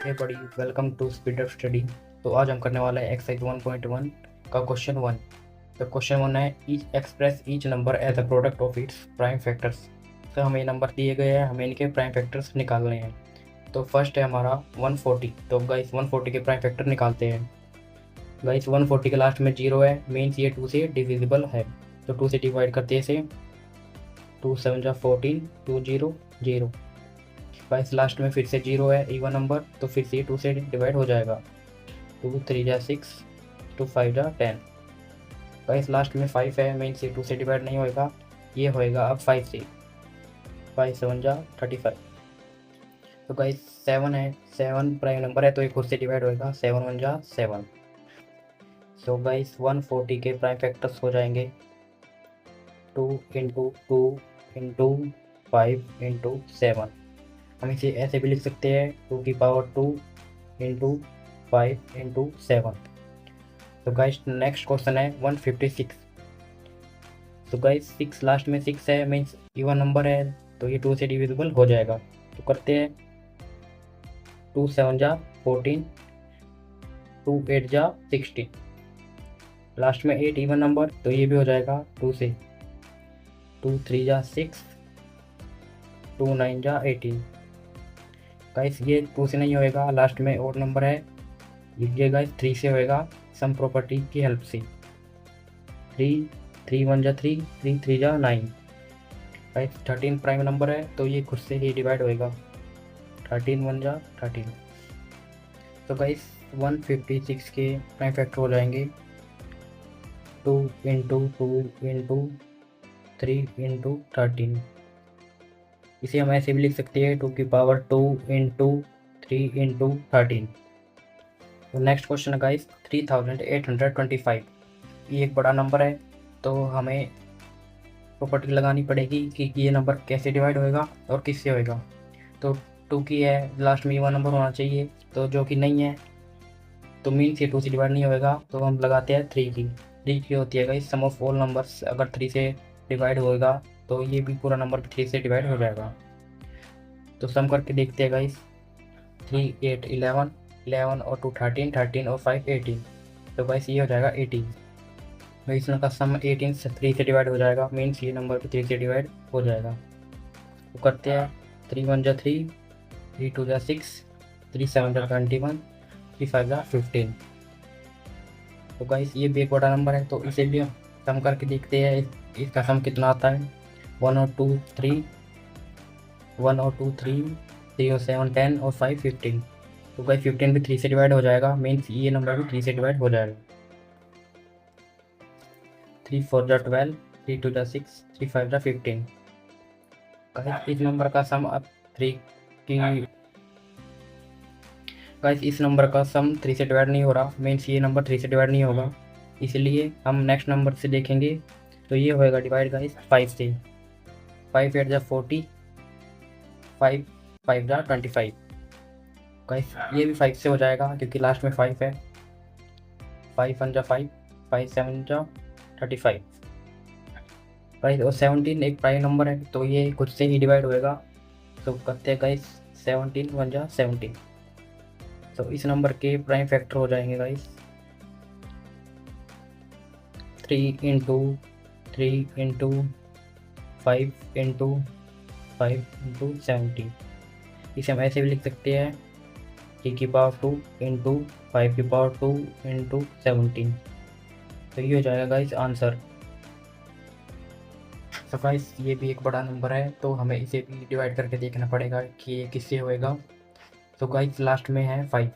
Hey buddy, welcome to speed up study. तो आज हम करने वाले हैं एक्सरसाइज 1.1 का क्वेश्चन 1। तो क्वेश्चन 1 है each express each number as a product of its prime factors. तो हमें नंबर दिए गए हैं, हमें इनके प्राइम फैक्टर्स निकालने हैं। तो फर्स्ट है हमारा 140। तो गाइस 140 के प्राइम फैक्टर निकालते हैं। गाइस 140 के लास्ट में 0 है, मीन्स ये 2 से डिविजिबल है। तो 2 से डिवाइड करते हैं इसे। 2 7 जा 14, 2 0 0। गाइस लास्ट में फिर से 0 है, इवन नंबर, तो फिर से 2 से डिवाइड हो जाएगा। 2 3 जा 6, 2 5 जा 10। गाइस लास्ट में 5 है, मेन से 2 से डिवाइड नहीं होएगा, ये होएगा अब 5 से। 5 7 जा 35। तो गाइस 7 है, 7 प्राइम नंबर है तो ये खुद से डिवाइड होएगा। 7 1 जा 7। सो गाइस 140 के प्राइम फैक्टर्स हो जाएंगे 2 इंटू 2 इंटू 5 इंटू 7। हम इसे ऐसे भी लिख सकते हैं 2 की पावर 2 इंटू 5 इंटू 7। तो गाइस नेक्स्ट क्वेश्चन है 156। तो गाइस 6 लास्ट में 6 है, मीन्स इवन नंबर है, तो ये 2 से डिविजिबल हो जाएगा। तो करते हैं 2 7 जा 14, 2 8 जा 16। लास्ट में 8 इवन नंबर, तो ये भी हो जाएगा 2 से। 2 3 जा 6, 2 9 जा 18। गाइस ये 2 से नहीं होएगा, लास्ट में और नंबर है, ये गाइस 3 से होएगा सम प्रॉपर्टी की हेल्प से। 3 3 1 जा 3, 3 3 जा 9। गाइस 13 प्राइम नंबर है तो ये खुद से ही डिवाइड होएगा। 13 1 जा 13। तो गाइस 156 के प्राइम फैक्टर हो जाएंगे 2 इंटू 2 इंटू 3 इंटू 13। इसे हम ऐसे भी लिख सकते हैं 2 की पावर 2 इंटू 3 इंटू 13। तो नेक्स्ट क्वेश्चन है गाइस 3825। ये एक बड़ा नंबर है तो हमें प्रॉपर्टी लगानी पड़ेगी कि ये नंबर कैसे डिवाइड होएगा और किससे होएगा। तो 2 की है, लास्ट में इवन नंबर होना चाहिए, तो जो कि नहीं है, तो मीन्स ये 2 से डिवाइड नहीं होएगा, तो हम लगाते हैं 3 की। 3 की होती है guys sum of all numbers. अगर 3 से डिवाइड होएगा तो ये भी पूरा नंबर 3 से डिवाइड हो जाएगा। तो सम करके देखते हैं गाइस। 3 8 11, 11 और 2 13, 13 और 5 18। तो गाइस ये हो जाएगा 18। तो इसमें का सम 18 से 3 से डिवाइड हो जाएगा, मीन्स ये नंबर भी 3 से डिवाइड हो जाएगा। तो करते हैं 3 1 जा 3, 3 2 जा 6, 3 7 जा 21, 3 5 जा 15। तो गाइस ये भी एक बड़ा नंबर है तो इसे भी हम सम करके देखते हैं इसका सम कितना आता है। 1 और 2 3, 1 और 2 3, 3 और 7 10 और 5 15। तो गाइस 15 भी 3 से डिवाइड हो जाएगा, मीन्स ये नंबर भी 3 से डिवाइड हो जाएगा। 3 4 जा 12, 3 2 जा 6, 3 5 जा 15। गाइस इस नंबर का सम अब 3 की गाइस इस नंबर का सम 3 से डिवाइड नहीं हो रहा, मीन्स ये नंबर 3 से डिवाइड नहीं होगा, इसलिए हम नेक्स्ट नंबर से देखेंगे। तो ये होएगा डिवाइड गाइस 5 से। 5 8 जा 40, 5 5 जा 25। गाइस ये भी 5 से हो जाएगा क्योंकि लास्ट में 5 है। 5 1 जा 5, 5 7 जा 35। गाइस और 17 एक प्राइम नंबर है तो ये खुद से ही डिवाइड होएगा। तो करते हैं गाइस 17 1 जा 17। तो इस नंबर के प्राइम फैक्टर हो जाएंगे guys 3 into 3 into 5 into 5 into 17। इसे हम ऐसे भी लिख सकते हैं 3 की पावर 2 इंटू 5 की पावर 2 इंटू 17। तो ये हो जाएगा गाइस आंसर। तो गाइस ये भी एक बड़ा नंबर है तो हमें इसे भी डिवाइड करके देखना पड़ेगा कि ये किससे होएगा। तो गाइस लास्ट में है 5,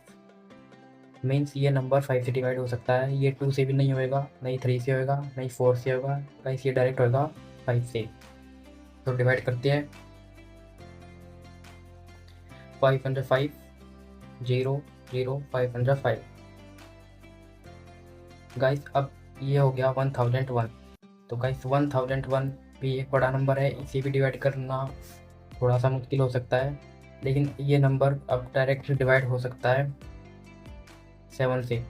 मीन्स ये नंबर 5 से डिवाइड हो सकता है। ये 2 से भी नहीं होएगा, नहीं 3 से होएगा, नहीं 4 से होगा, गाइस ये डायरेक्ट होएगा 5 से। तो डिवाइड करते हैं 5 1 5, 0 0, 5 1 5। गाइस अब ये हो गया 1001। तो गाइस 1001 भी एक बड़ा नंबर है, इसे भी डिवाइड करना थोड़ा सा मुश्किल हो सकता है, लेकिन ये नंबर अब डायरेक्ट डिवाइड हो सकता है 7 से।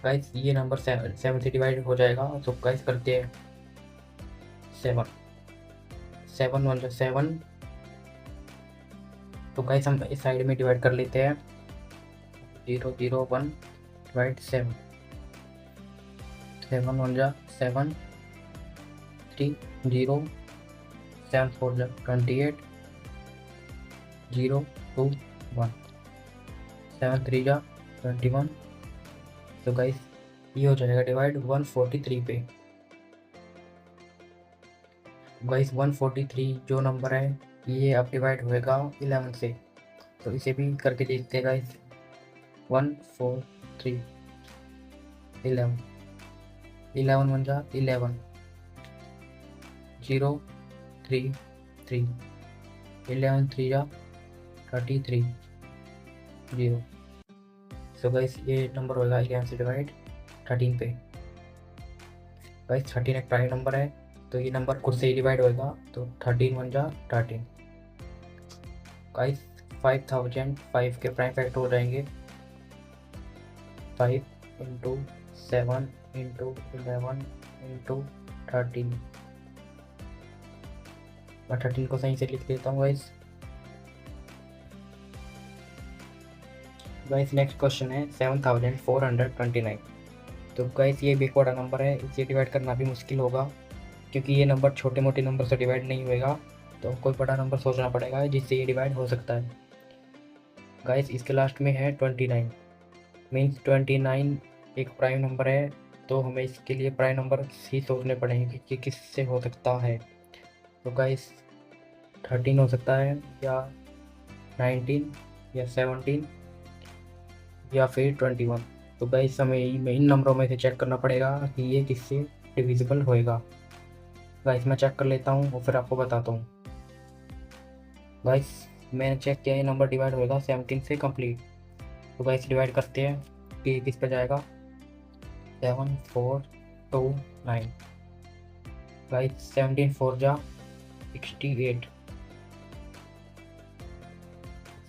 गाइस ये नंबर 7 से डिवाइड हो जाएगा। तो गाइस करते हैं 7 7 1 7। तो गाइस हम इस साइड में डिवाइड कर लेते हैं 0 0 1 डिवाइड 7, 7 1 जा 7, 3 0, 7 4 जा 28, 0 2 1, 7 3 जा 21। तो गाइस ये हो जाएगा डिवाइड 143 पे। गाइस 143 जो नंबर है ये अब डिवाइड होएगा 11 से, तो इसे भी करके देखते हैं गाइस। 1 4 3 11, 11 1 जा 11, 0 3 3, 11 3 जा 33, 0। सो गाइस ये नंबर होगा 11 से डिवाइड 13 पे। गाइस 13 एक प्राइम नंबर है, तो ये नंबर खुद से ही डिवाइड होएगा, तो 13 1 जा 13। गाइस 5005 के प्राइम फैक्टर हो जाएंगे 5 इंटू 7 इंटू 11 इंटू 13। मैं 13 को सही से लिख देता हूँ गाइस। गाइस नेक्स्ट क्वेश्चन है 7429। तो गाइस ये भी एक बड़ा नंबर है, इसे डिवाइड करना भी मुश्किल होगा क्योंकि ये नंबर छोटे मोटे नंबर से डिवाइड नहीं होएगा, तो कोई बड़ा नंबर सोचना पड़ेगा जिससे ये डिवाइड हो सकता है। गाइस इसके लास्ट में है 29, मीन्स 29 एक प्राइम नंबर है, तो हमें इसके लिए प्राइम नंबर ही सोचने पड़ेंगे कि किससे हो सकता है। तो गाइस 13 हो सकता है, या 19, या 17, या फिर 21। तो गाइस हमें इन नंबरों में से चेक करना पड़ेगा कि ये किससे डिविजिबल होएगा। गाइस मैं चेक कर लेता हूँ और फिर आपको बताता हूँ। गाइस मैंने चेक किया, ये नंबर डिवाइड होएगा 17 से कंप्लीट। तो गाइस डिवाइड करते हैं कि किस पे जाएगा। 7 4 2 9। गाइस 17 4 जा 68,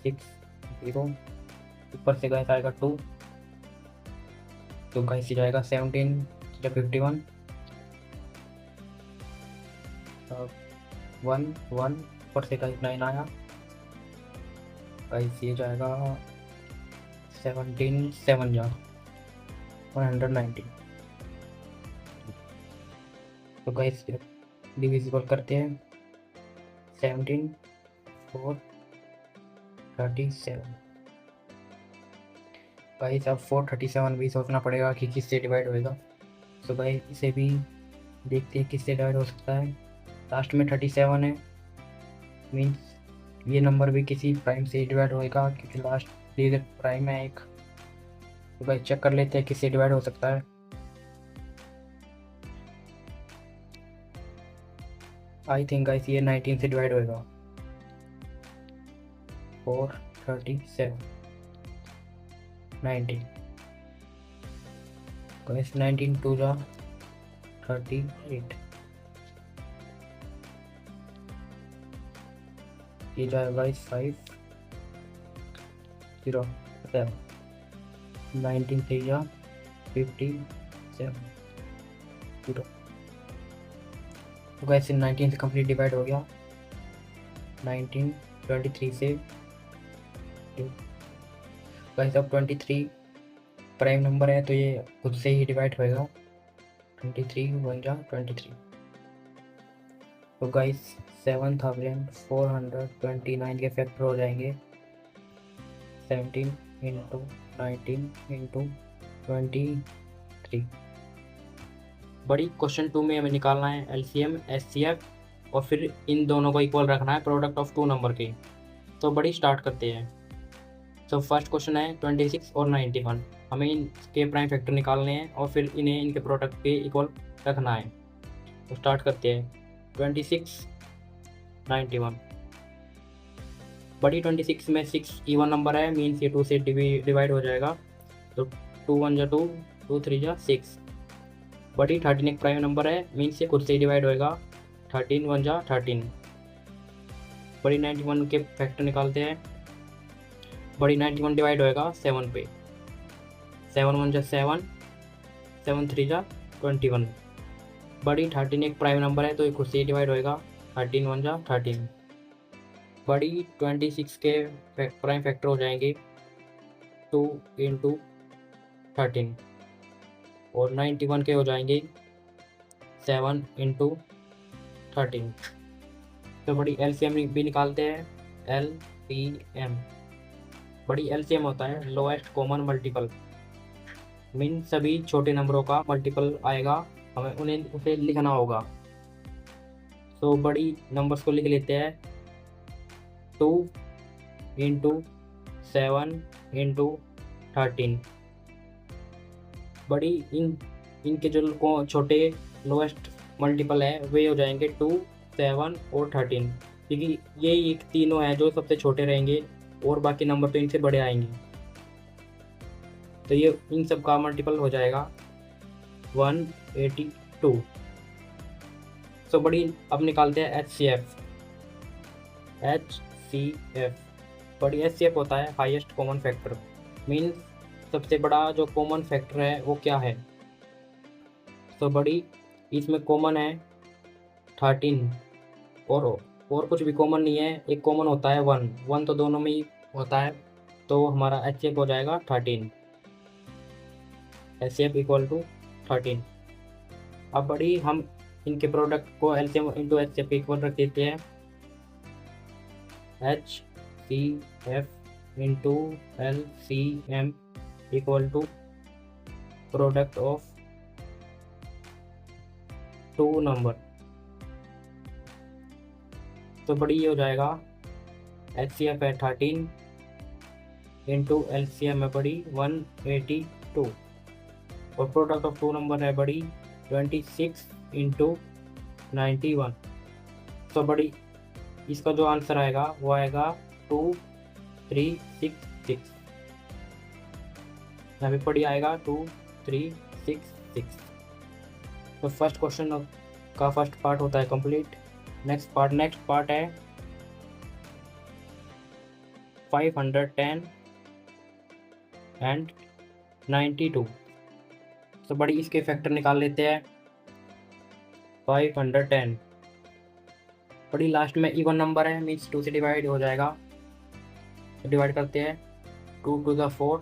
6 0, ऊपर से गाइस आएगा 2, तो गाइस जाएगा 17 या 51, 1 1, ऊपर से गाइस 9 आया, गाइस ये जाएगा 17 7 जा 190। तो गाइस डिविजिबल करते हैं 17 4 37। गाइस अब 437 भी सोचना पड़ेगा कि किससे डिवाइड होएगा। तो गाइस इसे भी देखते हैं किससे डिवाइड हो सकता है। लास्ट में 37 है, मीन्स ये नंबर भी किसी प्राइम से डिवाइड होएगा क्योंकि लास्ट डिजिट प्राइम है एक। तो गाइस चेक कर लेते हैं किससे डिवाइड हो सकता है। आई थिंक गाइस ये 19 से डिवाइड होएगा। 437 19, गाइस 19 2 जा 38, ये जाएगा गाइस 5 0 7, 19 3 जा 57 0। तो गाइस 19 से कंप्लीट डिवाइड हो गया। 19 23 से 2। गाइस अब 23 प्राइम नंबर है, तो ये खुद से ही डिवाइड होएगा। 23 1 जा 23। तो गाइस 7429 के फैक्टर हो जाएंगे 17 इंटू 19 इंटू 23। बड़ी क्वेश्चन 2 में हमें निकालना है एलसीएम एचसीएफ और फिर इन दोनों को इक्वल रखना है प्रोडक्ट ऑफ 2 नंबर के। तो बड़ी स्टार्ट करते हैं। तो फर्स्ट क्वेश्चन है 26 और 91, हमें इनके प्राइम फैक्टर निकालने हैं और फिर इन्हें इनके प्रोडक्ट के इक्वल रखना है। तो स्टार्ट करते हैं 26 91। बड़ी 26 में 6 इवन नंबर है, मीन्स ये 2 से डिवाइड हो जाएगा, तो 2 1 जा 2, 2 3 जा 6। बड़ी 13 एक प्राइम नंबर है, मीन्स ये खुद से डिवाइड होएगा, 13 1 जा 13। बड़ी 91 के फैक्टर निकालते हैं। बड़ी 91 डिवाइड होएगा 7 पे, 7 1 जा 7, 7 3 जा 21। बड़ी 13 एक प्राइम नंबर है, तो ये खुद से डिवाइड होएगा, 13 1 जा 13। बड़ी 26 के प्राइम फैक्टर हो जाएंगे 2 इंटू 13 और 91 के हो जाएंगे 7 इंटू 13। तो बड़ी एलसीएम भी निकालते हैं। एलसीएम, बड़ी एलसीएम होता है लोएस्ट कॉमन मल्टीपल, मीन सभी छोटे नंबरों का मल्टीपल आएगा, हमें उन्हें उसे लिखना होगा। तो बड़ी नंबर्स को लिख लेते हैं 2 इंटू 7 इंटू 13। बड़ी इनके जो छोटे लोएस्ट मल्टीपल है वे हो जाएंगे 2, 7 और 13, क्योंकि ये एक तीनों हैं जो सबसे छोटे रहेंगे और बाकी नंबर तो इनसे बड़े आएंगे। तो ये इन सब का मल्टीपल हो जाएगा 182। तो बड़ी अब निकालते हैं HCF। बड़ी HCF होता है हाईएस्ट कॉमन फैक्टर, मीन्स सबसे बड़ा जो कॉमन फैक्टर है वो क्या है। तो बड़ी इसमें कॉमन है 13 और कुछ भी कॉमन नहीं है, एक कॉमन होता है 1 तो दोनों में ही होता है, तो हमारा HCF हो जाएगा 13। HCF equal to 13। अब बड़ी हम इनके प्रोडक्ट को LCM इंटू HCF इक्वल रख देते हैं। HCF into LCM equal to product of two number. तो बड़ी ये हो जाएगा HCF है 13 इंटू LCM है बड़ी 182 और प्रोडक्ट ऑफ टू नंबर है बड़ी 26 इंटू 91। तो बड़ी इसका जो आंसर आएगा वो आएगा 2366। यहाँ पे पड़ी आएगा 2366। तो फर्स्ट क्वेश्चन का फर्स्ट पार्ट होता है कंप्लीट। नेक्स्ट पार्ट है 510 एंड 92। तो बड़ी इसके फैक्टर निकाल लेते हैं। 510 बड़ी लास्ट में इवन नंबर है, मीन्स 2 से डिवाइड हो जाएगा। तो डिवाइड करते हैं 2 to the 4,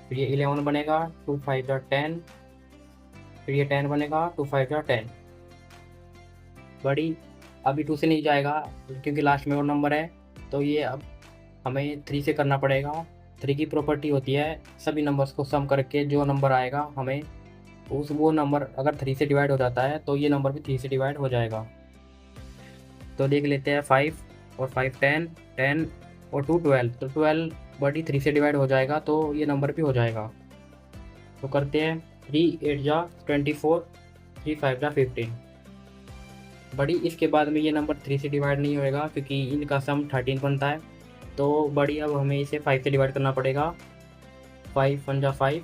फिर ये 11 बनेगा, 2 5 जा 10, फिर ये 10 बनेगा, 2 5 जा 10। बड़ी अभी 2 से नहीं जाएगा क्योंकि लास्ट में और नंबर है, तो ये अब हमें 3 से करना पड़ेगा। 3 की प्रॉपर्टी होती है सभी नंबर्स को सम करके जो नंबर आएगा हमें वो नंबर अगर 3 से डिवाइड हो जाता है तो ये नंबर भी 3 से डिवाइड हो जाएगा। तो देख लेते हैं 5 और 5 10, 10 और 2 12। तो 12 बड़ी 3 से डिवाइड हो जाएगा तो ये नंबर भी हो जाएगा। तो करते हैं 3 8 जा 24, 3 5 जा 15। बड़ी इसके बाद में ये नंबर 3 से डिवाइड नहीं होएगा क्योंकि इनका सम 13 बनता है। तो बड़ी अब हमें इसे 5 से डिवाइड करना पड़ेगा। 5 1 जा 5,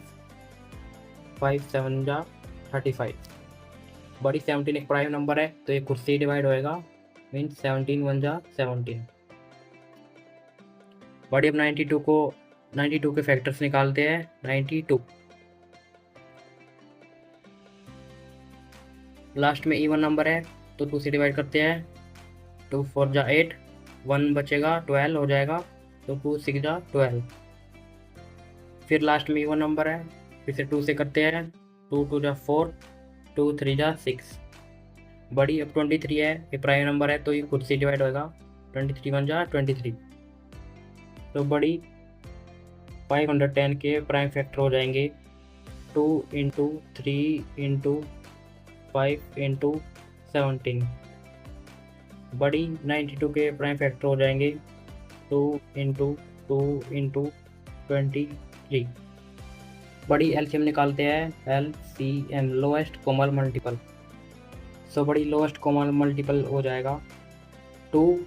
5 7 जा 35। बड़ी 17 एक प्राइम नंबर है तो ये खुद से ही डिवाइड होएगा, मीन्स 17 1 जा 17। बड़ी अब 92 के फैक्टर्स निकालते हैं। 92 लास्ट में इवन नंबर है तो 2 से डिवाइड करते हैं। 2 4 जा 8, 1 बचेगा 12 हो जाएगा, तो 2 6 जा 12। फिर लास्ट में इवन नंबर है, फिर से 2 से करते हैं। 2 2 जा 4, 2 3 जा 6। बड़ी अब 23 है, ये प्राइम नंबर है तो ये खुद से डिवाइड होगा। 23 1 जा 23। तो बड़ी 510 के प्राइम फैक्टर हो जाएंगे 2 इंटू 3 इंटू 5 इंटू 17। बड़ी 92 के प्राइम फैक्टर हो जाएंगे 2 इंटू 2 इंटू 23। बड़ी एलसीएम निकालते हैं। LCM lowest common multiple. So buddy lowest common multiple हो जाएगा 2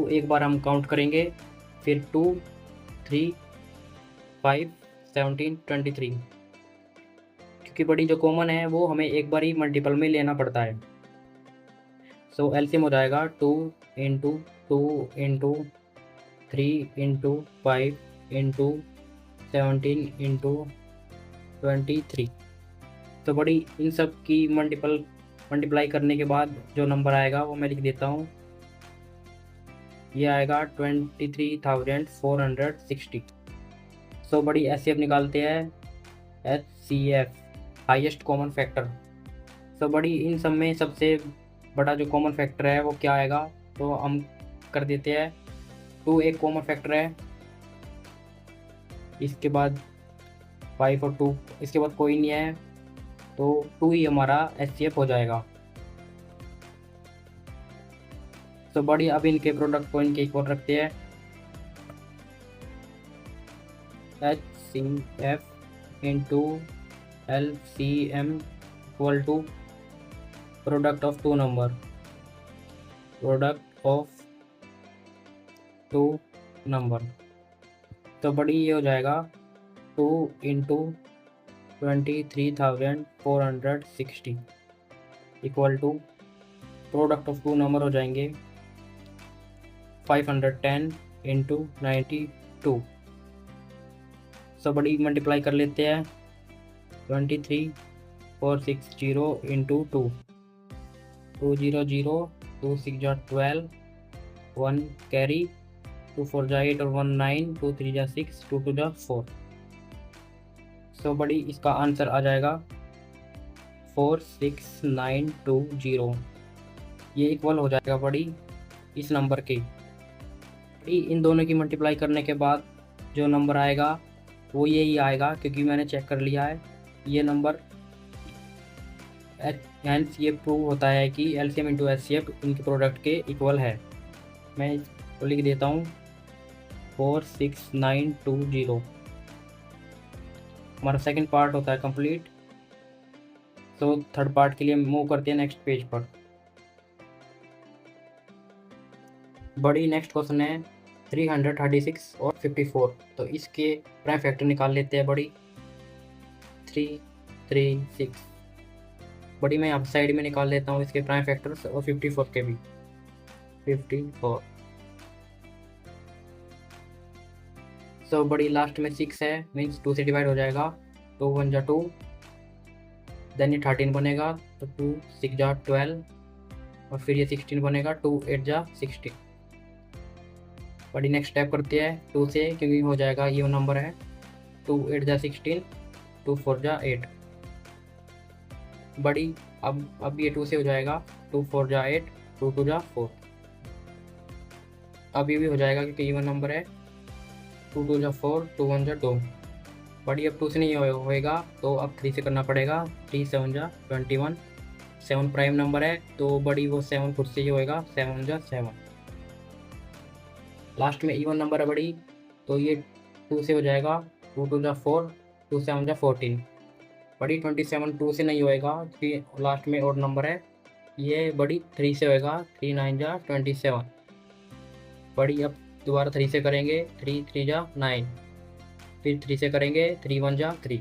एक बार हम काउंट करेंगे, फिर 2 3 5 17 23, क्योंकि बड़ी जो कॉमन है वो हमें एक बार ही मल्टीपल में लेना पड़ता है। सो एलसीएम हो जाएगा 2 into 2 into 3 into 5 into 17 into 23। तो बड़ी इन सब की मल्टीप्लाई करने के बाद जो नंबर आएगा वो मैं लिख देता हूँ। ये आएगा 23,460। सो बड़ी HCF निकालते हैं, HCF हाईएस्ट कॉमन फैक्टर। सो बड़ी इन सब में सबसे बड़ा जो कॉमन फैक्टर है वो क्या आएगा, तो हम कर देते हैं 2 एक कॉमन फैक्टर है, इसके बाद 5 और 2, इसके बाद कोई नहीं है, तो 2 ही हमारा HCF हो जाएगा। तो बड़ी अब इनके प्रोडक्ट को इनके इक्वल रखते हैं, HCF into LCM equal to product of two number, product of two number. तो बड़ी ये हो जाएगा 2 into 23,460 equal to product of two number हो जाएंगे 510 इंटू 92। सो बड़ी मल्टीप्लाई कर लेते हैं, 23,460 इंटू 2, 200, 2 6 जा 12, 1 कैरी, 2 4 जा 8 और 1 9, 2 3 जा 6, 2 2 जा 4। सो बड़ी इसका आंसर आ जाएगा 46920। ये इक्वल हो जाएगा बड़ी इस नंबर के। बड़ी इन दोनों की मल्टीप्लाई करने के बाद जो नंबर आएगा वो यही आएगा, क्योंकि मैंने चेक कर लिया है ये नंबर। हेंस ये प्रूव होता है कि LCM इंटू HCF इनके प्रोडक्ट के इक्वल है। मैं इसको लिख देता हूँ 46920। हमारा सेकंड पार्ट होता है कंप्लीट। तो थर्ड पार्ट के लिए मूव करते हैं नेक्स्ट पेज पर। बड़ी नेक्स्ट क्वेश्चन है 336 और 54। तो इसके प्राइम फैक्टर निकाल लेते हैं बड़ी। 336 बड़ी मैं यहाँ साइड में निकाल लेता हूँ इसके प्राइम फैक्टर्स और 54 के भी। 54 सो बड़ी लास्ट में 6 है, मीन्स 2 से डिवाइड हो जाएगा, 2 1 जा 2, देन ये 13 बनेगा, तो 2 6 जा 12 और फिर ये 16 बनेगा, 2 8 जा 16। बड़ी नेक्स्ट स्टेप करते हैं 2 से, क्योंकि हो जाएगा ये नंबर है, 2 8 जा 16, 2 4 जा 8। बड़ी अब ये 2 से हो जाएगा, 2 4 जा 8, 2 2 जा 4। अब ये भी हो जाएगा क्योंकि इवन नंबर है, 2 2 जा 4, 2 1 जा 2। बड़ी अब 2 से नहीं होएगा तो अब 3 से करना पड़ेगा, 3 7 जा 21। 7 प्राइम नंबर है तो बड़ी वो 7 खुद से ही होएगा, 7 जा 7। लास्ट में इवन नंबर है बड़ी, तो ये 2 से हो जाएगा, 2 2 जा 4, 2 7 जा 14। बड़ी 27 2 से नहीं होएगा क्योंकि लास्ट में और नंबर है। ये बड़ी 3 से होएगा, 3 9 जा 27। बड़ी अब दोबारा 3 से करेंगे, 3 3 जा 9, फिर 3 से करेंगे, 3 1 जा 3।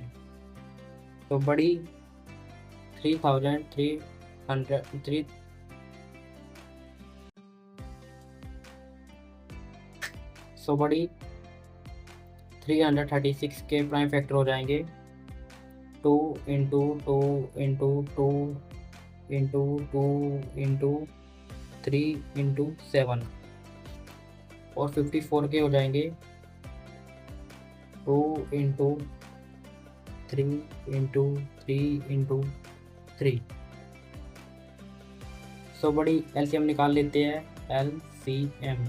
तो बड़ी 3300 सो बड़ी 336 के प्राइम फैक्टर हो जाएंगे 2 into 2 into 2 into 2 into 3 into 7 और 54 के हो जाएंगे 2 इंटू 3 इंटू 3 इंटू 3। सो बड़ी LCM निकाल लेते हैं, LCM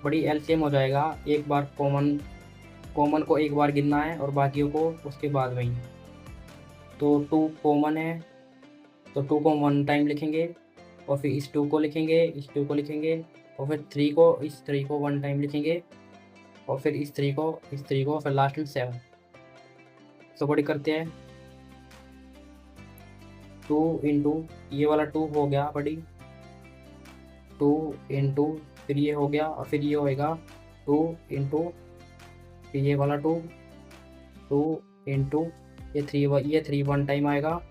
बड़ी LCM हो जाएगा, एक बार कॉमन को एक बार गिनना है और बाकियों को उसके बाद में ही। तो 2 कॉमन है तो 2 को 1 टाइम लिखेंगे और फिर इस 2 को लिखेंगे, इस 2 को लिखेंगे और फिर 3 को, इस 3 को 1 टाइम लिखेंगे और फिर इस 3 को, इस 3 को, फिर लास्ट में 7। सो बड़ी करते हैं 2 इंटू ये वाला 2 हो गया बड़ी, 2 इंटू फिर ये हो गया और फिर ये होएगा 2 इंटू फिर ये वाला 2 इंटू ये 3 1 टाइम आएगा,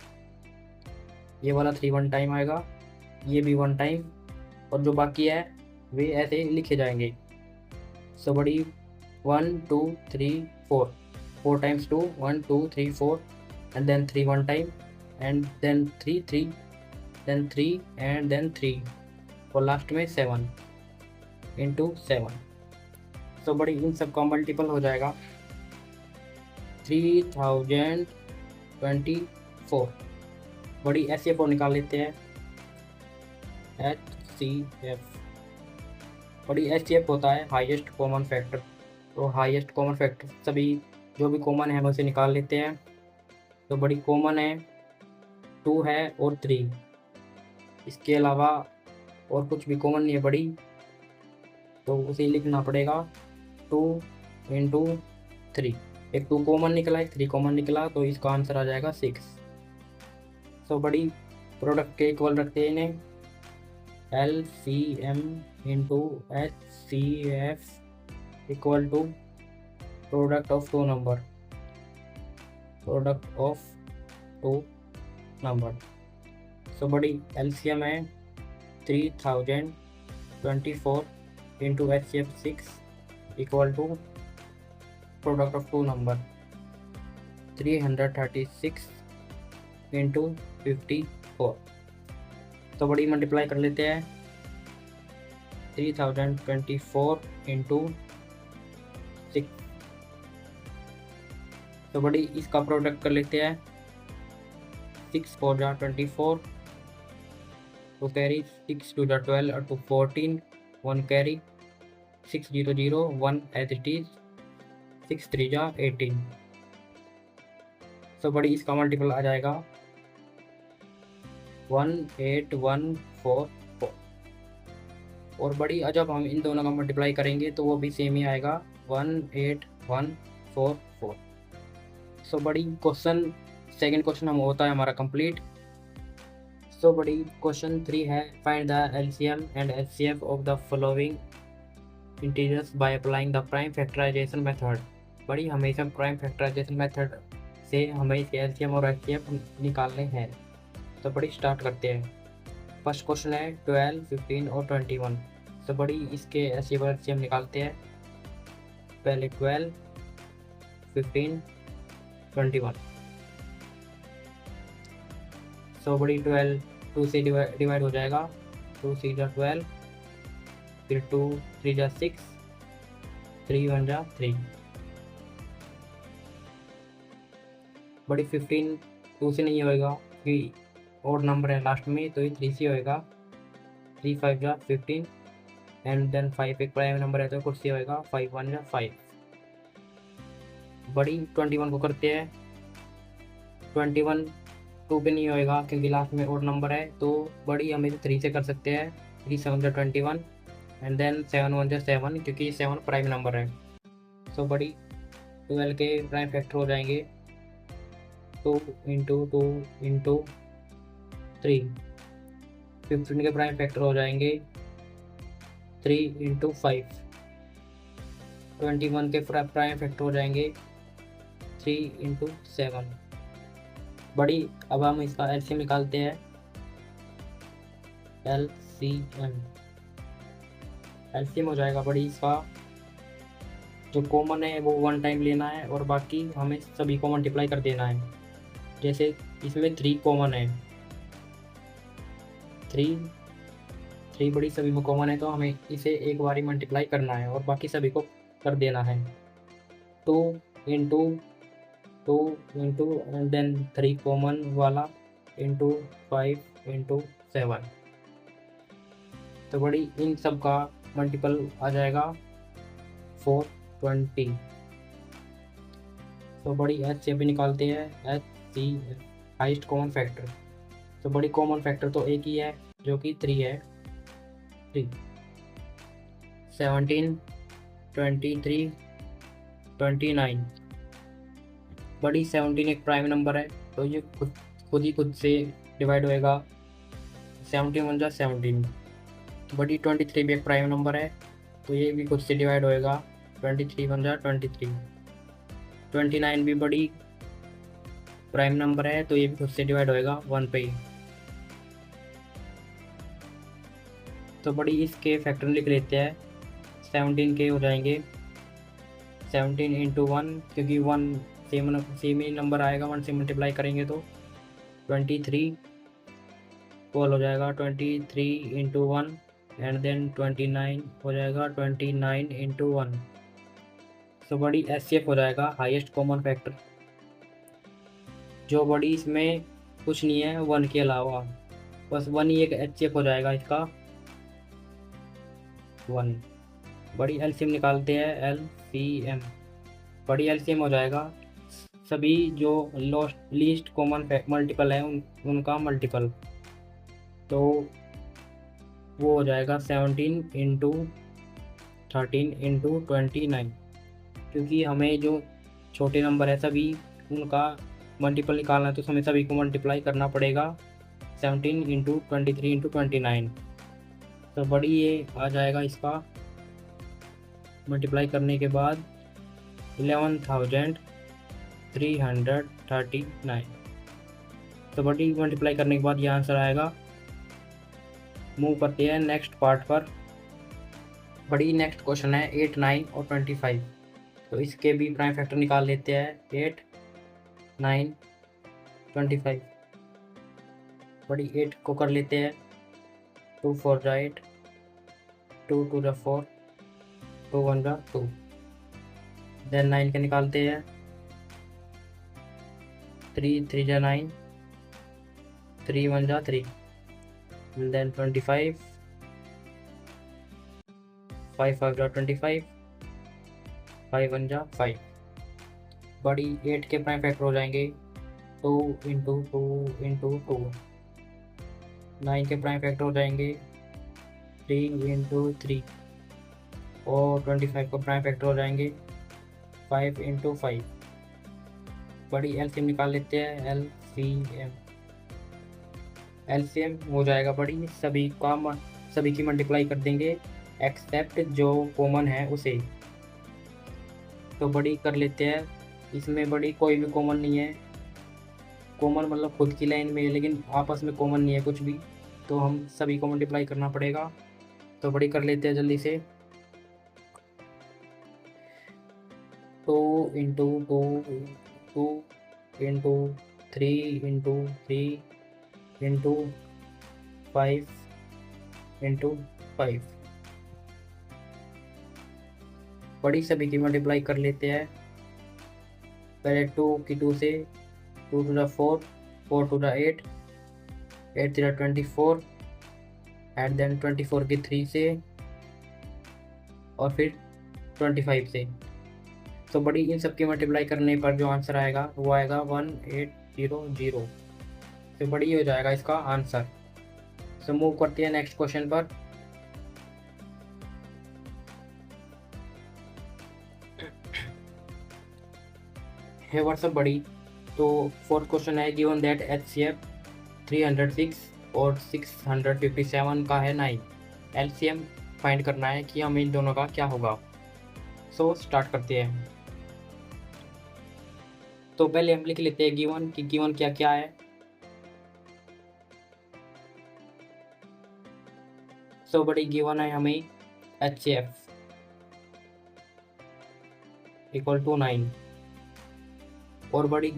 ये वाला 3 1 टाइम आएगा, ये भी 1 टाइम, और जो बाकी है वे ऐसे लिखे जाएंगे। सो बड़ी 1 2 3 4, 4 times 2, 1 2 3 4 and then 3 1 time and then 3 3 then 3 and then 3 और लास्ट में 7 इंटू 7। तो बड़ी इन सब का मल्टीपल हो जाएगा 3024। बड़ी HCF को निकाल लेते हैं, HCF। बड़ी HCF होता है हाईएस्ट कॉमन फैक्टर। तो हाईएस्ट कॉमन फैक्टर सभी जो भी कॉमन है हम उसे निकाल लेते हैं। तो बड़ी कॉमन है 2 है और 3, इसके अलावा और कुछ भी कॉमन नहीं है बड़ी, तो उसे लिखना पड़ेगा 2 इंटू 3। एक 2 कॉमन निकला, एक 3 कॉमन निकला, तो इसका आंसर आ जाएगा 6। सो बड़ी प्रोडक्ट के इक्वल रखते हैं इन्हें, LCM into HCF equal to product of two number, product of two number. So buddy LCM है 3024 into HCF 6 equal to product of two number 336 into 54। तो बड़ी मल्टीप्लाई कर लेते हैं 3024 इंटू 6। तो बड़ी इसका प्रोडक्ट कर लेते हैं 6 4 जा 24, टू कैरी 6 2 जा 12 और 2 14, 1 कैरी 6 0 0 1 एज इट इज, 6 3 जा 18। तो बड़ी इसका मल्टीपल आ जाएगा 18144। और बड़ी जब हम इन दोनों का मल्टीप्लाई करेंगे तो वो भी सेम ही आएगा 18144। सो बड़ी क्वेश्चन सेकंड क्वेश्चन हम होता है हमारा कंप्लीट। सो बड़ी क्वेश्चन 3 है, find the LCM and HCF of the following integers by applying the prime factorization method. Buddy हमेशा प्राइम फैक्टराइजेशन मेथड से हमें इसके LCM और HCF निकालने हैं। तो बड़ी स्टार्ट करते हैं। फर्स्ट क्वेश्चन है 12 15 और 21। तो बड़ी इसके LCM और HCF निकालते हैं। पहले 12 15 21। सो बड़ी 12 2 से डिवाइड हो जाएगा, 2 6 जा 12, फिर 2 3 जा 6, 3 1 जा 3। बड़ी 15 2 से नहीं होएगा क्योंकि और नंबर है लास्ट में, तो ये 3 से होएगा। 3 5 जा 15 एंड देन 5 एक प्राइम नंबर है तो कुछ से होएगा, 5 1 जा 5। बड़ी 21 को करते हैं। 21 2 पे नहीं होएगा क्योंकि लास्ट में और नंबर है, तो बड़ी हम इसे 3 से कर सकते हैं। 3 7 जा 21 एंड देन 7 1 जा 7 क्योंकि 7 प्राइम नंबर है। सो बड़ी 12 के प्राइम फैक्टर हो जाएंगे 2 इंटू 2 इंटू 3। 15 के प्राइम फैक्टर हो जाएंगे 3 इंटू 5। 21 के प्राइम फैक्टर हो जाएंगे 3 इंटू 7। बड़ी अब हम इसका LCM निकालते हैं। LCM हो जाएगा बड़ी इसका जो कॉमन है वो 1 टाइम लेना है और बाकी हमें सभी को मल्टीप्लाई कर देना है। जैसे इसमें 3 कॉमन है, 3 बड़ी सभी में कॉमन है, तो हमें इसे एक बार ही मल्टीप्लाई करना है और बाकी सभी को कर देना है। 2 into 2 into and then 3 common वाला इंटू 5 इंटू 7। तो बड़ी इन सब का मल्टीपल आ जाएगा 420। तो बड़ी HCF भी निकालते हैं, HCF हाइस्ट कॉमन फैक्टर। तो बड़ी कॉमन फैक्टर तो एक ही है जो कि 3 है। 3 17 23 29। बड़ी 17 एक प्राइम नंबर है तो ये खुद से डिवाइड होएगा। 17 1 जा 17। बड़ी 23 भी एक प्राइम नंबर है तो ये भी खुद से डिवाइड होएगा। 23 1 जा 23। 29 भी बड़ी प्राइम नंबर है तो ये भी खुद से डिवाइड होएगा 1 पे ही। तो बड़ी इसके फैक्टर लिख लेते हैं। 17 के हो जाएंगे 17 इंटू 1 क्योंकि 1 सेम ही नंबर आएगा, 1 से मल्टीप्लाई करेंगे तो 23 कोल हो जाएगा। 23 इंटू 1 एंड देन 29 हो जाएगा 29 इंटू 1 तो बड़ी HCF हो जाएगा हाईएस्ट कॉमन फैक्टर। जो बड़ी इसमें कुछ नहीं है 1 के अलावा, बस 1 ही एक HCF हो जाएगा इसका 1। बड़ी LCM निकालते हैं LCM। बड़ी LCM हो जाएगा सभी जो लीस्ट कॉमन मल्टीपल है उनका मल्टीपल। तो वो हो जाएगा 17 इंटू 13 इंटू 29, क्योंकि हमें जो छोटे नंबर है सभी उनका मल्टीपल निकालना है तो हमें सभी को मल्टीप्लाई करना पड़ेगा 17 इंटू 23 इंटू 29। तो बड़ी ये आ जाएगा इसका मल्टीप्लाई करने के बाद 11,339। तो बड़ी मल्टीप्लाई करने के बाद ये आंसर आएगा। मूव करते हैं नेक्स्ट पार्ट पर। बड़ी नेक्स्ट क्वेश्चन है 8, 9 और 25। तो इसके भी प्राइम फैक्टर निकाल लेते हैं 8, 9, 25। बड़ी 8 को कर लेते हैं 2 4 जा 8, 2 2 जा 4, 2 1 जा 2। देन 9 के निकालते हैं 3 3 जा 9, 3 1 जा 3। देन 25, 5 5 जा 25, 5 1 जा 5। बड़ी 8 के प्राइम फैक्टर हो जाएंगे 2 इंटू 2 इंटू 2। 9 के प्राइम फैक्टर हो जाएंगे 3 इंटू 3। और 25 का प्राइम फैक्टर हो जाएंगे 5 इंटू 5। बड़ी LCM निकाल लेते हैं LCM हो जाएगा बड़ी सभी की मल्टीप्लाई कर देंगे एक्सेप्ट जो कॉमन है उसे। तो बड़ी कर लेते हैं, इसमें बड़ी कोई भी कॉमन नहीं है। कॉमन मतलब खुद की लाइन में है लेकिन आपस में कॉमन नहीं है कुछ भी, तो हम सभी को मल्टीप्लाई करना पड़ेगा। तो बड़ी कर लेते हैं जल्दी से 2 into 2 2 into 3 into 3 into 5 into 5। बड़ी सभी की मल्टीप्लाई कर लेते हैं। पहले 2 की 2 से 2 to the 4, 4 to the 8, 8 3 24 and then 24 की 3 से और फिर 25 से। तो बड़ी इन सब की मल्टीप्लाई करने पर जो आंसर आएगा वो आएगा 1800। तो बड़ी हो जाएगा इसका आंसर। तो मूव करते हैं नेक्स्ट क्वेश्चन पर। है व्हाट्सअप बड़ी। तो फोर्थ क्वेश्चन है गिवन दैट HCF 306 और 657 का है 9। LCM फाइंड करना है कि हमें इन दोनों का क्या होगा। सो स्टार्ट करते हैं। तो पहले हम लिख लेते हैं गिवन कि गिवन क्या क्या है। सो बड़ी गिवन है हमें HCF इक्वल टू 9 और बड़ी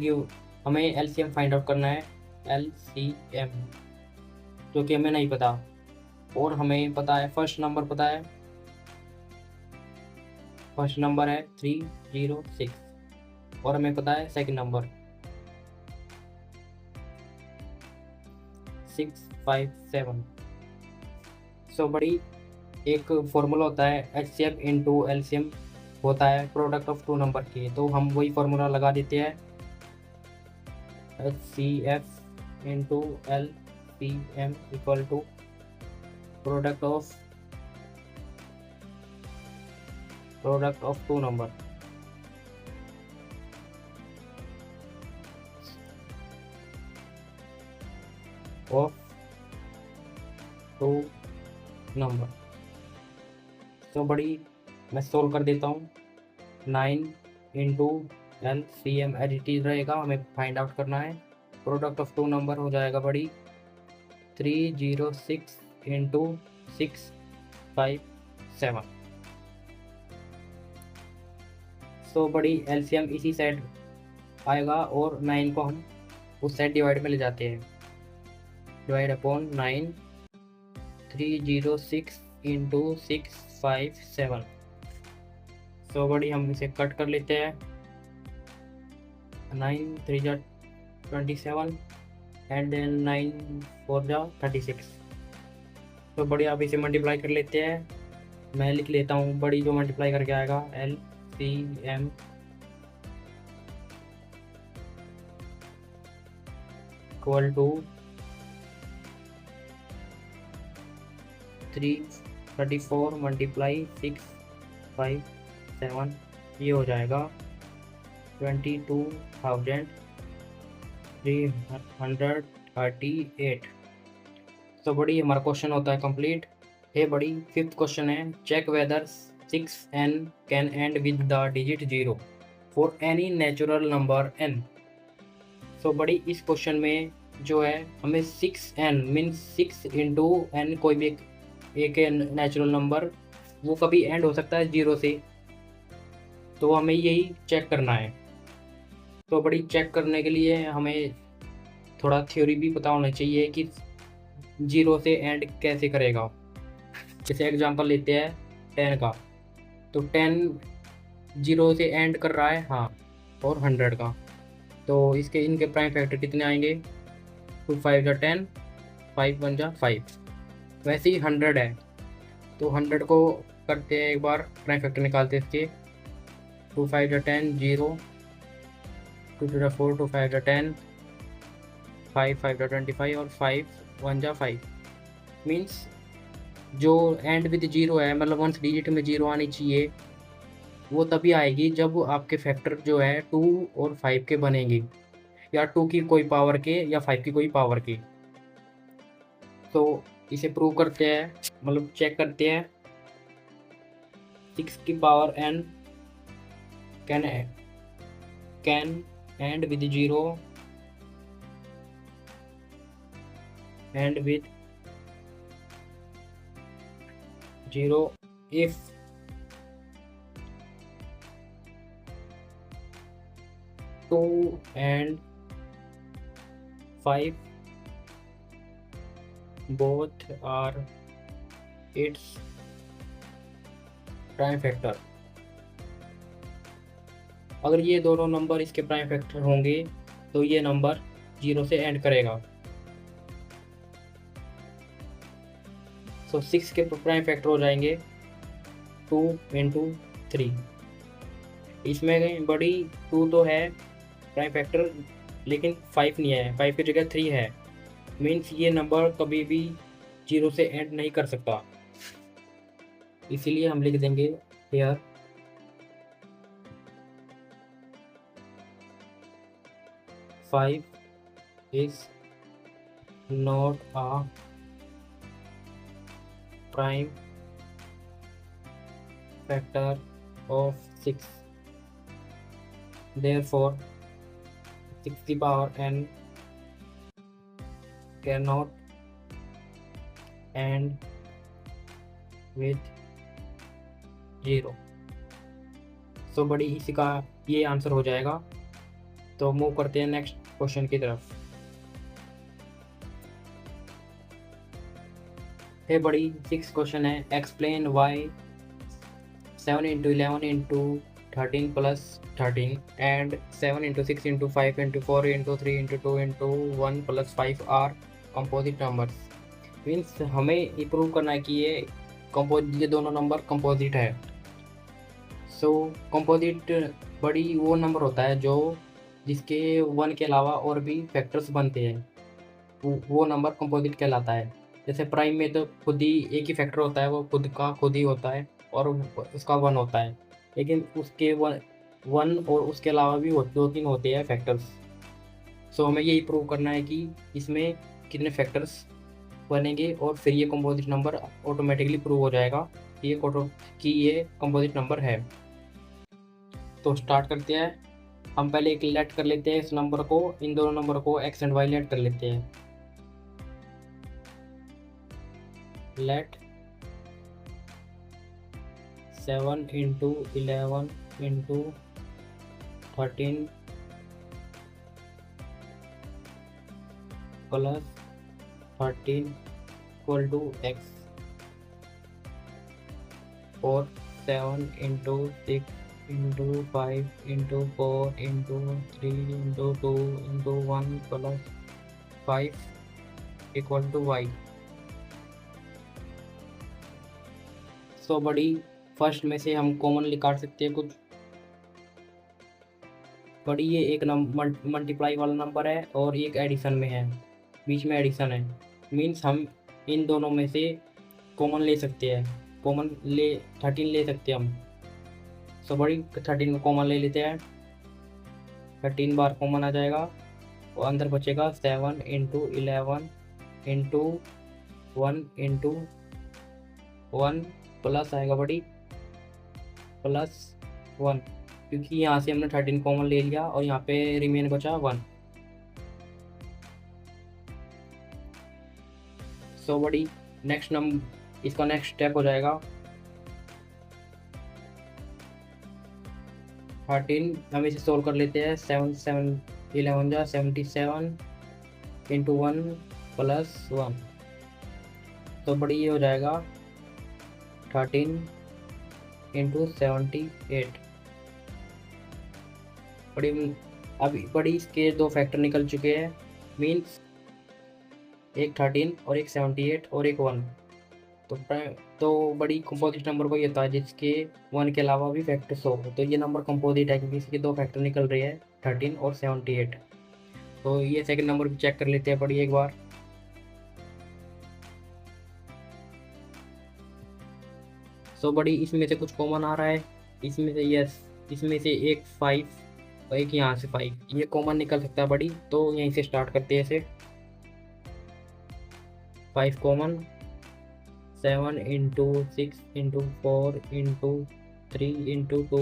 हमें LCM फाइंड आउट करना है LCM, जो कि हमें नहीं पता। और हमें पता है फर्स्ट नंबर पता है, फर्स्ट नंबर है 306 और हमें पता है सेकंड नंबर 657। सो बड़ी एक फॉर्मूला होता है HCF इंटू LCM होता है प्रोडक्ट ऑफ 2 नंबर की। तो हम वही फॉर्मूला लगा देते हैं HCF into LCM equal to product of 2 number. Of 2 number. तो बड़ी मैं सोल्व कर देता हूँ। 9 into LCM as it is रहेगा, हमें फाइंड आउट करना है। प्रोडक्ट ऑफ 2 नंबर हो जाएगा बड़ी 306 इंटू 657। सो बड़ी LCM इसी साइड आएगा और 9 को हम उस साइड डिवाइड में ले जाते हैं। Divide upon 9, 306 into 657। तो बड़ी हम इसे कट कर लेते हैं। 9 3 जा 27 एंड देन 9 4 जा 36। तो बड़ी आप इसे मल्टीप्लाई कर लेते हैं। मैं लिख लेता हूँ बड़ी जो मल्टीप्लाई करके आएगा LCM इक्वल टू 334 मल्टीप्लाई 6 5 7, ये हो जाएगा 22,338। तो बड़ी हमारा क्वेश्चन होता है कंप्लीट। ये बड़ी फिफ्थ क्वेश्चन है, check whether 6n can end with the digit 0 for any natural number n। तो बड़ी इस क्वेश्चन में जो है हमें 6n मीन्स 6 इंटू n कोई भी एक नेचुरल नंबर वो कभी एंड हो सकता है 0 से, तो हमें यही चेक करना है। तो बड़ी चेक करने के लिए हमें थोड़ा थ्योरी भी पता होना चाहिए कि 0 से एंड कैसे करेगा। जैसे एग्जांपल लेते हैं 10 का, तो 10 0 से एंड कर रहा है, हाँ, और 100 का, तो इसके इनके प्राइम फैक्टर कितने आएंगे? 2 5 जा 10, 5 1 जा 5। वैसे ही 100 है, तो 100 को करते हैं एक बार प्राइम फैक्टर निकालते हैं इसके। 2 5 जा 10 0, 2 2 जा 4, 2 5 जा 10, 5 5 जा 25 और 5 1 जा 5। मीन्स जो एंड विद 0 है, मतलब 1 डिजिट में 0 आनी चाहिए, वो तभी आएगी जब आपके फैक्टर जो है 2 और 5 के बनेंगे, या 2 की कोई पावर के या 5 की कोई पावर के। तो इसे प्रूव करते हैं, मतलब चेक करते हैं। 6 की power n can end with 0 and with 0 if 2 and 5 both are its prime factor. अगर ये दोनों नंबर इसके प्राइम फैक्टर होंगे तो ये नंबर 0 से एंड करेगा। तो 6 के प्राइम फैक्टर हो जाएंगे 2 इंटू 3। इसमें बड़ी 2 तो है प्राइम फैक्टर, लेकिन 5 नहीं है, 5 की जगह 3 है। मीन्स ये नंबर कभी भी 0 से एंड नहीं कर सकता, इसीलिए हम लिख देंगे hair 5 is not a prime factor of 6, therefore 6 की power n cannot end with 0। तो बड़ी इसी का ये आंसर हो जाएगा। तो मूव करते हैं नेक्स्ट क्वेश्चन की तरफ। ये बड़ी 6 क्वेश्चन है, explain why 7 into 11 into 13 plus 13 and 7 into 6 into 5 into 4 into 3 into 2 into 1 plus 5 are composite numbers. Means हमें ये प्रूव करना है कि ये दोनों नंबर कंपोजिट है। सो कंपोजिट बड़ी वो नंबर होता है जो जिसके 1 के अलावा और भी फैक्टर्स बनते हैं, वो नंबर कंपोजिट कहलाता है। जैसे प्राइम में तो खुद ही एक ही फैक्टर होता है, वो खुद का खुद ही होता है और उसका 1 होता है, लेकिन उसके 1 और उसके अलावा भी 2-3 होते हैं फैक्टर्स। सो हमें यही प्रूव करना है कि इसमें कितने फैक्टर्स बनेंगे और फिर ये कंपोजिट नंबर ऑटोमेटिकली प्रूव हो जाएगा कि ये कंपोजिट नंबर है। तो स्टार्ट करते हैं। हम पहले एक लेट कर लेते हैं इस नंबर को, इन दोनों नंबर को एक्स एंड वाई लेट कर लेते हैं। Let 7 into 11 into 13 plus 13 equal to x, और 7 into 6 into 5 into 4 into 3 into 2 into 1 plus 5 equal to y. So buddy first में से हम कॉमनली काट सकते हैं कुछ। बड़ी ये एक नंबर मल्टीप्लाई वाला नंबर है और एक एडिशन में है, बीच में एडिशन है। मीन्स हम इन दोनों में से कॉमन ले सकते हैं। कॉमन ले 13 ले सकते हैं हम। सो बड़ी 13 को कॉमन ले लेते हैं। 13 बार कॉमन आ जाएगा और अंदर बचेगा 7 इंटू 11 इंटू 1 इंटू 1 प्लस आएगा बड़ी प्लस 1, क्योंकि यहाँ से हमने 13 कॉमन ले लिया और यहाँ पे रिमेन बचा 1। सो बड़ी नेक्स्ट नंबर इसका नेक्स्ट स्टेप हो जाएगा 13। हम इसे सोल्व कर लेते हैं। 7 7 11 जा 77 इंटू 1 प्लस 1। तो बड़ी ये हो जाएगा 13 इंटू 78। बड़ी अभी बड़ी इसके दो फैक्टर निकल चुके हैं। मीन्स एक 13 और एक 78 और एक 1। तो बड़ी कंपोजिट नंबर वही होता है जिसके 1 के अलावा भी फैक्टर्स हो। तो ये नंबर कंपोजिट है क्योंकि इसके दो फैक्टर निकल रहे हैं 13 और 78। तो ये सेकंड नंबर भी चेक कर लेते हैं बड़ी एक बार। सो बड़ी इसमें से कुछ कॉमन आ रहा है। इसमें से यस, इसमें से एक 5 और एक यहाँ से 5, ये कॉमन निकल सकता है बड़ी। तो यहीं से स्टार्ट करते हैं इसे। 5 common, 7 into 6 into 4 into 3 into 2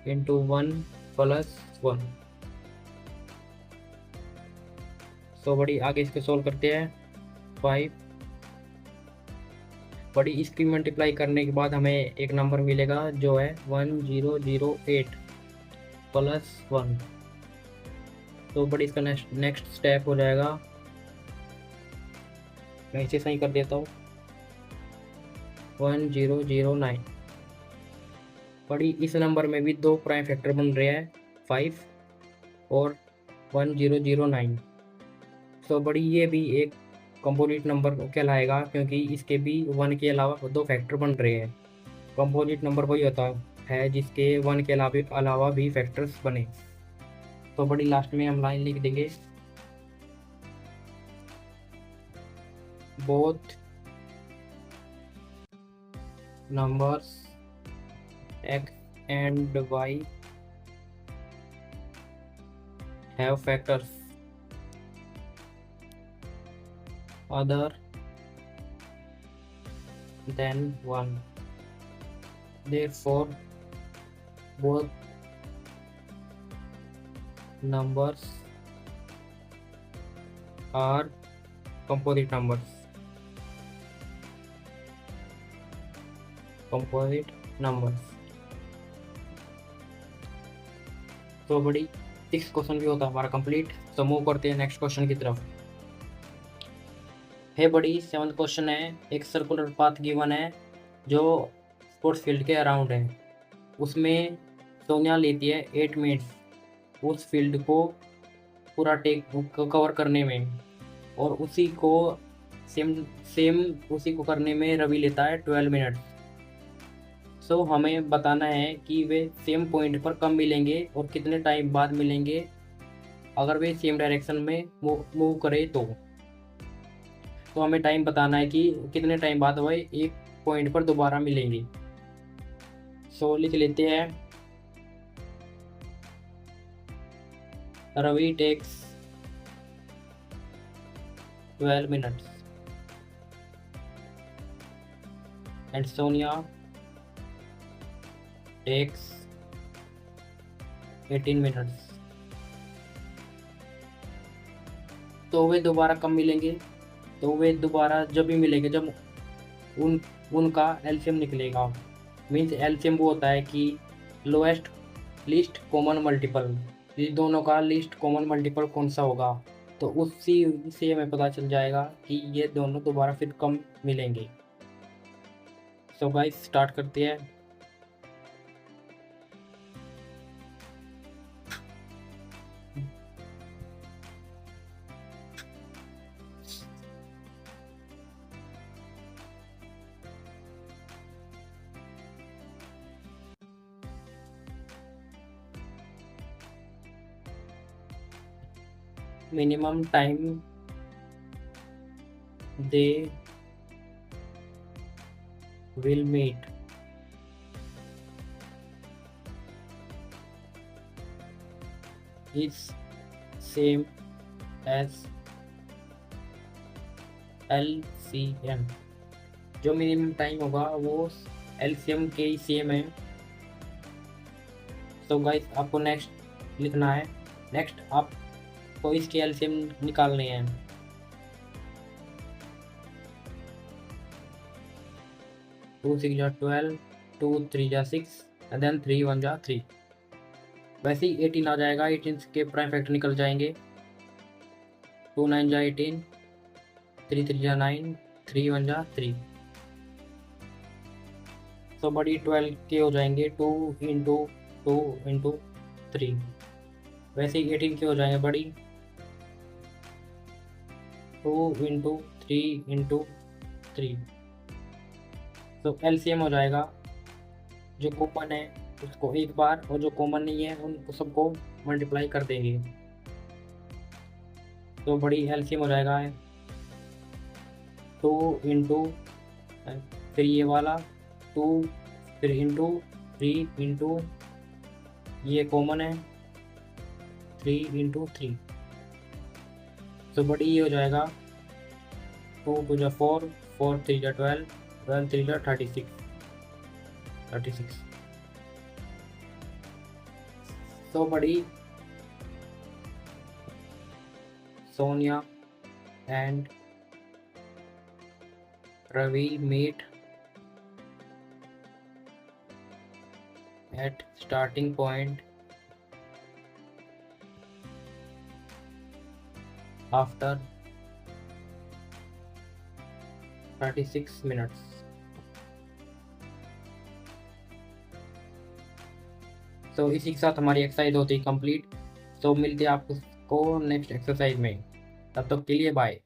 into 1 plus 1। सो बड़ी आगे इसको सोल्व करते हैं। 5 बड़ी इसकी मल्टीप्लाई करने के बाद हमें एक नंबर मिलेगा जो है 1008 प्लस 1। तो बड़ी इसका नेक्स्ट स्टेप हो जाएगा, मैं इसे सही कर देता हूँ, 1009। बड़ी इस नंबर में भी दो प्राइम फैक्टर बन रहे हैं 5 और 1009। तो बड़ी ये भी एक कंपोजिट नंबर कहलाएगा क्योंकि इसके भी 1 के अलावा दो फैक्टर बन रहे हैं। कंपोजिट नंबर वही होता है जिसके 1 के अलावा भी फैक्टर्स बने। तो बड़ी लास्ट में हम लाइन लिख देंगे, both numbers x and y have factors other than 1, therefore both numbers are composite numbers. Composite numbers। तो बड़ी 6 क्वेश्चन भी होता है हमारा कंप्लीट। तो मूव करते हैं नेक्स्ट क्वेश्चन की तरफ। है बड़ी 7th क्वेश्चन है, एक सर्कुलर पाथ गिवन है जो स्पोर्ट्स फील्ड के अराउंड है। उसमें सोनिया लेती है 8 मिनट्स उस फील्ड को पूरा टेक कवर करने में, और उसी को सेम उसी को करने में रवि लेता है 12 मिनट्स। सो हमें बताना है कि वे सेम पॉइंट पर कब मिलेंगे और कितने टाइम बाद मिलेंगे अगर वे सेम डायरेक्शन में मूव करे तो हमें टाइम बताना है कि कितने टाइम बाद वे एक पॉइंट पर दोबारा मिलेंगे। सो लिख लेते हैं, Ravi takes 12 minutes and Sonia takes 18 minutes. तो वे दोबारा कब मिलेंगे? तो वे दोबारा जब भी मिलेंगे जब उनका एलसीएम निकलेगा। मीन्स एलसीएम वो होता है कि लोएस्ट लीस्ट कॉमन मल्टीपल, ये दोनों का लीस्ट कॉमन मल्टीपल कौन सा होगा, तो उसी से हमें पता चल जाएगा कि ये दोनों दोबारा फिर कब मिलेंगे। सो गाइस स्टार्ट करते हैं। minimum time they will meet is same as LCM। जो मिनिमम टाइम होगा वो LCM के ही सेम है। तो गाइस आपको नेक्स्ट लिखना है, नेक्स्ट आपको इसके LCM निकालने हैं। टू 6 जा 12, 2 3 जा 6 एंड देन 3 1 जा 3। वैसे ही 18 आ जाएगा, 18 के प्राइम फैक्टर निकल जाएंगे। 2 9 जा 18, 3 3 जा 9, 3 1 जा 3। तो बड़ी 12 के हो जाएंगे 2 इंटू 2 इंटू 3। वैसे ही 18 के हो जाएंगे बड़ी 2 इंटू 3 इंटू 3। तो LCM हो जाएगा, जो कॉमन है उसको एक बार और जो कॉमन नहीं है उनको सबको मल्टीप्लाई कर देंगे। तो बड़ी LCM हो जाएगा 2 इंटू फिर ये वाला 2 फिर इंटू 3 इंटू ये कॉमन है 3 इंटू 3। तो बड़ी ये हो जाएगा 2 2 जा 4, 4 3 जा 12, 12 3 जा 36। तो बड़ी Sonia and Ravi meet at starting point after 36 minutes। तो इसी के साथ हमारी एक्सरसाइज होती है कंप्लीट। तो मिलते हैं आपको नेक्स्ट एक्सरसाइज में, तब तक के लिए बाय।